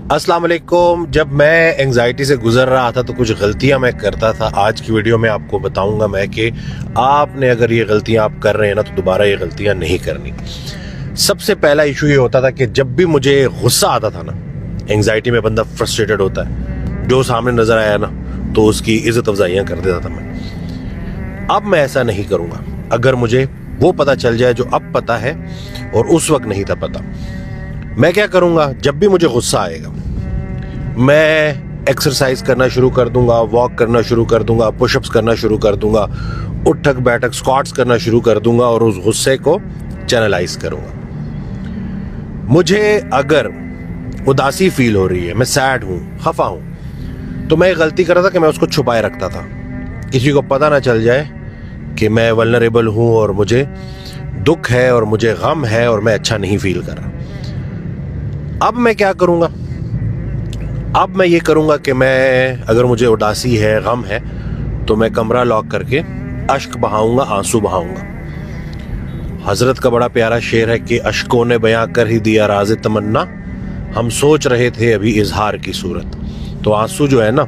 अस्सलाम वालेकुम। जब मैं एंजाइटी से गुजर रहा था तो कुछ गलतियां मैं करता था। आज की वीडियो में आपको बताऊंगा मैं कि आपने अगर ये गलतियां आप कर रहे हैं ना तो दोबारा ये गलतियां नहीं करनी। सबसे पहला इशू ये होता था कि जब भी मुझे गुस्सा आता था ना, एंजाइटी में बंदा फ्रस्ट्रेटेड होता है, जो सामने नजर आया ना तो उसकी इज्जत अफजाइयां कर देता था मैं। अब मैं ऐसा नहीं करूंगा। अगर मुझे वो पता चल जाए जो अब पता है और उस वक्त नहीं था पता, मैं क्या करूंगा, जब भी मुझे गुस्सा आएगा मैं एक्सरसाइज करना शुरू कर दूंगा, वॉक करना शुरू कर दूंगा, पुशअप्स करना शुरू कर दूंगा, उठक बैठक स्क्वाट्स करना शुरू कर दूंगा और उस गुस्से को चैनलाइज करूंगा। मुझे अगर उदासी फील हो रही है, मैं सैड हूं, खफा हूं, तो मैं एक गलती कर रहा था कि मैं उसको छुपाए रखता था, किसी को पता ना चल जाए कि मैं वल्नरेबल हूं और मुझे दुख है और मुझे गम है और मैं अच्छा नहीं फील कर रहा। अब मैं क्या करूंगा, अब मैं ये करूंगा कि मैं अगर मुझे उदासी है, गम है, तो मैं कमरा लॉक करके अश्क बहाऊंगा, आंसू बहाऊंगा। हजरत का बड़ा प्यारा शेर है कि अश्कों ने बयां कर ही दिया राज़ तमन्ना, हम सोच रहे थे अभी इजहार की सूरत। तो आंसू जो है ना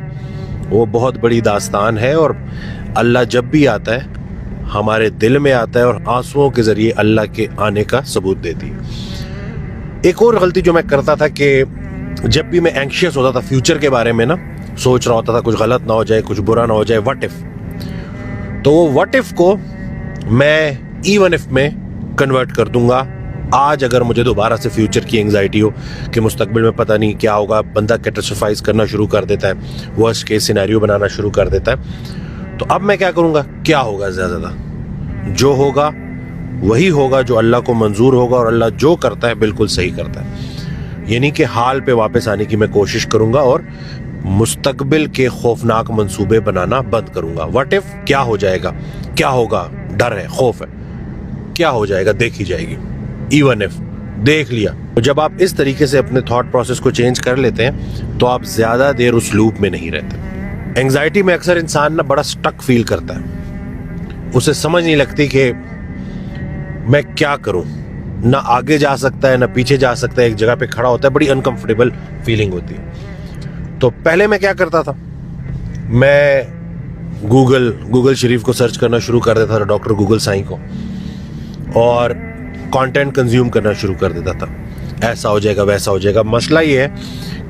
वो बहुत बड़ी दास्तान है और अल्लाह जब भी आता है हमारे दिल में आता है और आंसुओं के जरिए अल्लाह के आने का सबूत देती है। एक और गलती जो मैं करता था कि जब भी मैं एंग्शियस होता था फ्यूचर के बारे में ना, सोच रहा होता था कुछ गलत ना हो जाए, कुछ बुरा ना हो जाए, व्हाट इफ, तो वो व्हाट इफ को मैं इवन इफ में कन्वर्ट कर दूंगा। आज अगर मुझे दोबारा से फ्यूचर की एंजाइटी हो कि मुस्तकबिल में पता नहीं क्या होगा, बंदा कैटास्ट्रोफाइज करना शुरू कर देता है, वर्स्ट केस सिनेरियो बनाना शुरू कर देता है, तो अब मैं क्या करूंगा, क्या होगा, ज्यादा जो होगा वही होगा जो अल्लाह को मंजूर होगा और अल्लाह जो करता है बिल्कुल सही करता है। यानी कि हाल पे वापस आने की मैं कोशिश करूंगा और मुस्तकबिल के खौफनाक मंसूबे बनाना बंद करूंगा। व्हाट इफ, क्या हो जाएगा, क्या होगा, डर है, खौफ है, क्या हो जाएगा देखी जाएगी। इवन इफ देख लिया। तो जब आप इस तरीके से अपने थॉट प्रोसेस को चेंज कर लेते हैं तो आप ज्यादा देर उस लूप में नहीं रहते। एंजाइटी में अक्सर इंसान ना बड़ा स्टक फील करता है, उसे समझ नहीं लगती कि मैं क्या करूं, ना आगे जा सकता है ना पीछे जा सकता है, एक जगह पे खड़ा होता है, बड़ी अनकंफर्टेबल फीलिंग होती है। तो पहले मैं क्या करता था, मैं गूगल शरीफ को सर्च करना शुरू कर देता था, डॉक्टर गूगल साईं को, और कंटेंट कंज्यूम करना शुरू कर देता था। ऐसा हो जाएगा, वैसा हो जाएगा। मसला ये है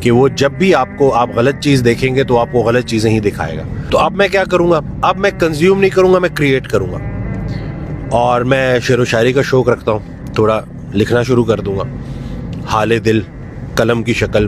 कि वो जब भी आप गलत चीज देखेंगे तो आपको गलत चीजें ही दिखाएगा। तो अब मैं क्या करूंगा, अब मैं कंज्यूम नहीं करूंगा, मैं क्रिएट करूंगा। और मैं शेर व शायरी का शौक रखता हूँ, थोड़ा लिखना शुरू कर दूंगा, हाले दिल कलम की शक्ल